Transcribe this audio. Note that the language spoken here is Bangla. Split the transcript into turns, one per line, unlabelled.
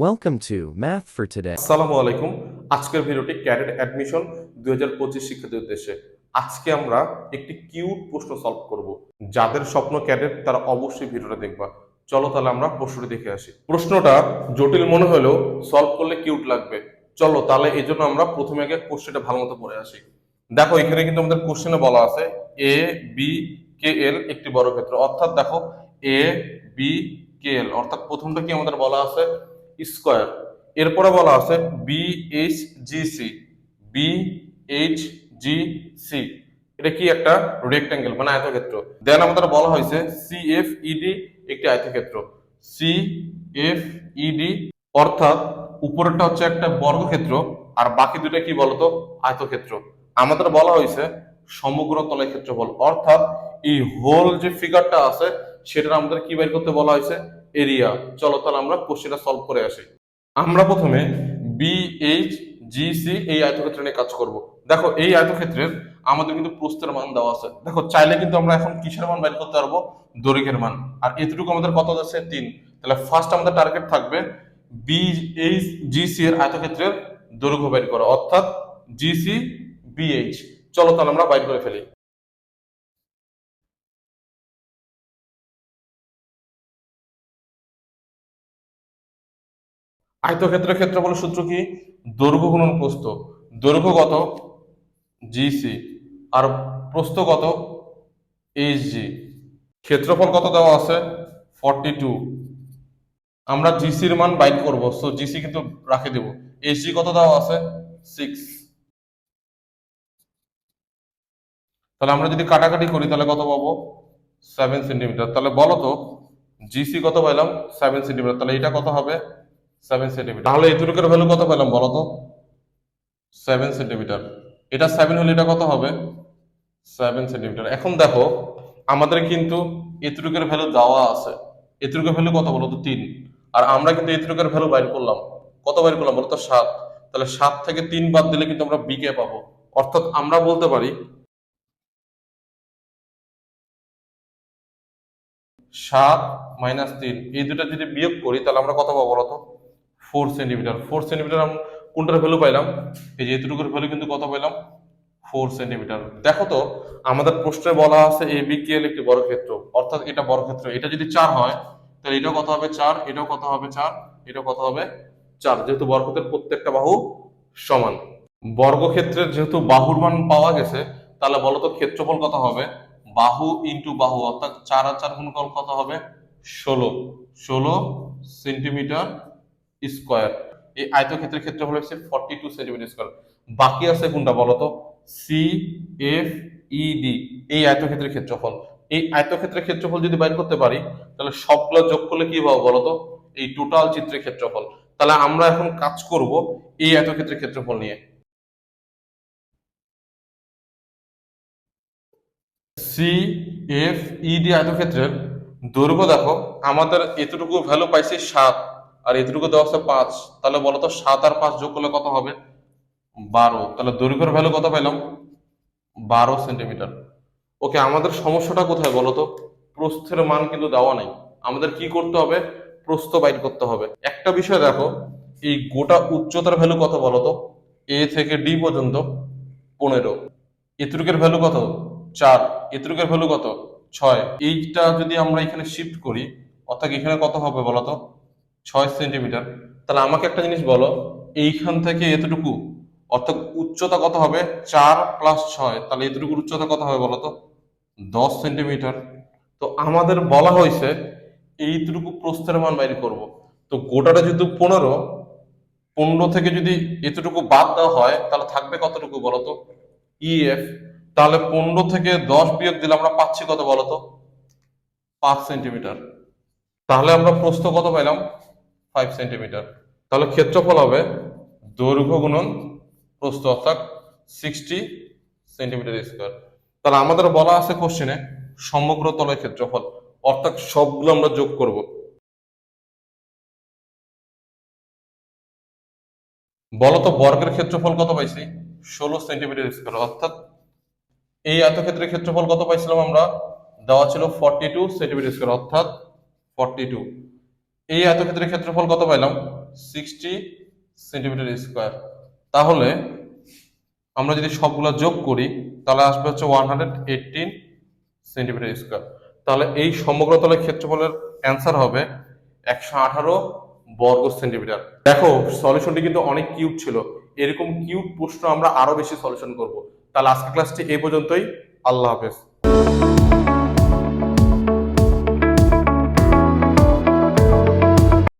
Welcome to Math for Today.
আসসালামু আলাইকুম। আজকের ভিডিওটি ক্যাডেট অ্যাডমিশন 2025 শিক্ষার্থীদের উদ্দেশ্যে। আজকে আমরা একটি কিউট প্রশ্ন সলভ করব। যাদের স্বপ্ন ক্যাডেট তারা অবশ্যই ভিডিওটা দেখবা। চলো তাহলে আমরা প্রশ্নটি দেখে আসি। প্রশ্নটা জটিল মনে হলেও সলভ করলে কিউট লাগবে। চলো তাহলে এই জন্য আমরা প্রথমে আগে কোশ্চেনটা ভালো মতো পড়ে আসি। দেখো এখানে কিন্তু আমাদের কোশ্চেনে বলা আছে এ বি কে এল একটি বর্গক্ষেত্র, অর্থাৎ দেখো এ বি কে এল অর্থাৎ প্রথমটা কি আমাদের বলা আছে স্কয়ার, এরপরে বলা আছে বিএইচজিসি বিএইচজিসি এটা কি একটা রেক্ট্যাঙ্গেল মানে আয়তক্ষেত্র। দেন আমাদের বলা হয়েছে সিএফইডি একটি আয়তক্ষেত্র। সিএফইডি অর্থাৎ উপরেরটা হচ্ছে একটা বর্গক্ষেত্র আর বাকি দুটো কি বলতো আয়তক্ষেত্র। আমাদের বলা হয়েছে সমগ্র তলের ক্ষেত্রফল, অর্থাৎ এই হোল যে ফিগারটা আছে সেটা আমাদের কি বের করতে বলা হয়েছে এরিয়া। চলো তাহলে আমরা কোশ্চেনটা সলভ করে আসি। আমরা প্রথমে বিএইচজিসি এই আয়তক্ষেত্র নিয়ে কাজ করব। দেখো এই আয়তক্ষেত্রের আমাদের কিন্তু প্রস্থের মান দেওয়া আছে। দেখো চাইলে কিন্তু আমরা এখন কিসের মান বের করতে পারবো দৈর্ঘ্যের মান, আর এতটুকু আমাদের কত আছে 3। তাহলে ফার্স্ট আমাদের টার্গেট থাকবে বিএইচজিসি এর আয়তক্ষেত্রের দৈর্ঘ্য বের করা, অর্থাৎ জিসি বিএইচ। চলো তাহলে আমরা বাইর করে ফেলি। আয়তক্ষেত্রের ক্ষেত্রফলের সূত্র কি দৈর্ঘ্য গুণন প্রস্থ। দৈর্ঘ্য কত জিসি আর প্রস্থ কত এইচজি। ক্ষেত্রফল কত দেওয়া আছে 42। আমরা জিসির মান বাইর করব, সো জিসি কিন্তু রাখে দেব। এইচজি কত দেওয়া আছে 6। তাহলে আমরা যদি কাটাকাটি করি তাহলে কত পাবো 7 সেন্টিমিটার। তাহলে বলো তো জিসি কত পাইলাম 7 সেন্টিমিটার, তাহলে এটা কত হবে 7 সেন্টিমিটার। তাহলে এতটুকুর ভ্যালু কত পেলাম বলো তো 7 সেন্টিমিটার। এটা 7 হলে এটা কত হবে 7 সেন্টিমিটার। এখন দেখো আমাদের কিন্তু এতটুকুর ভ্যালু দেওয়া আছে, এতটুকুর ভ্যালু কত বলো তো 3, আর আমরা কিন্তু এতটুকুর ভ্যালু বাইর করলাম, কত বাইর করলাম বলো তো 7। তাহলে 7 থেকে 3 বাদ দিলে কিন্তু আমরা বি কে পাবো, অর্থাৎ আমরা বলতে পারি 7 মাইনাস 3 এই দুটা যদি বিয়োগ করি তাহলে আমরা কত পাবো বলো তো 4 সেন্টিমিটার। 4 সেন্টিমিটার আমরা কোনটার ভ্যালু পাইলাম, এই যে এতটুকুর ভ্যালু কিন্তু কত পাইলাম 4 সেন্টিমিটার। দেখো তো আমাদের প্রশ্নে বলা আছে এ বি কে এল একটি বর্গক্ষেত্র, অর্থাৎ এটা বর্গক্ষেত্র। এটা যদি 4 হয় তাহলে এটাও কত হবে 4, এটাও কত হবে 4, এটাও কত হবে 4, যেহেতু বর্গক্ষেত্রের প্রত্যেকটা বাহু সমান। বর্গক্ষেত্রের যেহেতু বাহুর মান পাওয়া গেছে তাহলে বলো তো ক্ষেত্রফল কত হবে বাহু ইন্টু বাহু, অর্থাৎ 4 আর 4 গুণফল কত হবে 16 সেন্টিমিটার স্কয়ার। এই আয়তক্ষেত্রের ক্ষেত্রফল হচ্ছে 42 সেন্টিমিটার স্কয়ার। বাকি আছে কোনটা বলতো সি এফ ইডি এই আয়তক্ষেত্রের ক্ষেত্রফল। এই আয়তক্ষেত্রের ক্ষেত্রফল যদি বাইর করতে পারি তাহলে সবগুলো যোগ করলে কি পাবো বলতো এই টোটাল চিত্রের ক্ষেত্রফল। তাহলে আমরা এখন কাজ করব এই আয়তক্ষেত্রের ক্ষেত্রফল নিয়ে। সি এফ ইডি আয়তক্ষেত্রের দৈর্ঘ্য দেখো আমাদের এতটুকু ভ্যালু পাইছি 7 আর এতটুকু দেওয়া আছে 5। তাহলে বলতো 7 আর 5 যোগ করলে কত হবে 12। তাহলে দৈর্ঘ্যের ভ্যালু কত পেলাম 12 সেন্টিমিটার। ওকে, আমাদের সমস্যাটা কোথায় বলতো প্রস্থের মান কিন্তু দেওয়া নাই, আমাদের কি করতে হবে প্রস্থ বাইর করতে হবে। একটা বিষয় দেখো এই গোটা উচ্চতার ভ্যালু কত বলতো এ থেকে ডি পর্যন্ত 15। এতটুকের ভ্যালু কত 4, এতটুকের ভ্যালু কত 6। এইটা যদি আমরা এখানে শিফট করি অর্থাৎ এখানে কত হবে বলতো 6 সেন্টিমিটার। তাহলে আমাকে একটা জিনিস বলো এইখান থেকে এতটুকু অর্থাৎ উচ্চতা কত হবে 4 প্লাস 6, তাহলে এতটুকুর উচ্চতা কত হবে বলতো 10 সেন্টিমিটার। তো আমাদের বলা হয়েছে এইটুকু প্রস্থের মান বাইর করব। তো গোটাটা যেহেতু 15, 15 থেকে যদি এতটুকু বাদ দেওয়া হয় তাহলে থাকবে কতটুকু বলতো ইএফ। তাহলে 15 থেকে 10 বিয়োগ দিলে আমরা পাচ্ছি কত বলতো 5 সেন্টিমিটার। তাহলে আমরা প্রস্থ কত পেলাম 5 সেন্টিমিটার। তাহলে ক্ষেত্রফল হবে দৈর্ঘ্য গুণন প্রস্থ, অর্থাৎ 60 সেন্টিমিটার স্কয়ার। তাহলে আমাদের বলা আছে কোশ্চেনে সমগ্র তলের ক্ষেত্রফল, অর্থাৎ সবগুলো আমরা যোগ করব। বলতো বর্গের ক্ষেত্রফল কত পাইছি 16 সেন্টিমিটার স্কয়ার, অর্থাৎ এই আয়তক্ষেত্রের ক্ষেত্রফল কত পাইছিলাম আমরা দেওয়া ছিল 42 সেন্টিমিটার স্কয়ার, অর্থাৎ 42। এই আয়তক্ষেত্রের ক্ষেত্রফল কত পাইলাম 60 সেন্টিমিটার স্কোয়ার। তাহলে আমরা যদি সবগুলো যোগ করি তাহলে আসবে হচ্ছে 118 সেন্টিমিটার স্কোয়ার। তাহলে এই সমগ্র তলের ক্ষেত্রফলের অ্যান্সার হবে 118 বর্গ সেন্টিমিটার। দেখো সলিউশনটি কিন্তু অনেক কিউট ছিল, এরকম কিউট প্রশ্ন আমরা আরো বেশি সলিউশন করব। তাহলে আজকের ক্লাসটি এই পর্যন্তই। আল্লাহ হাফেজ।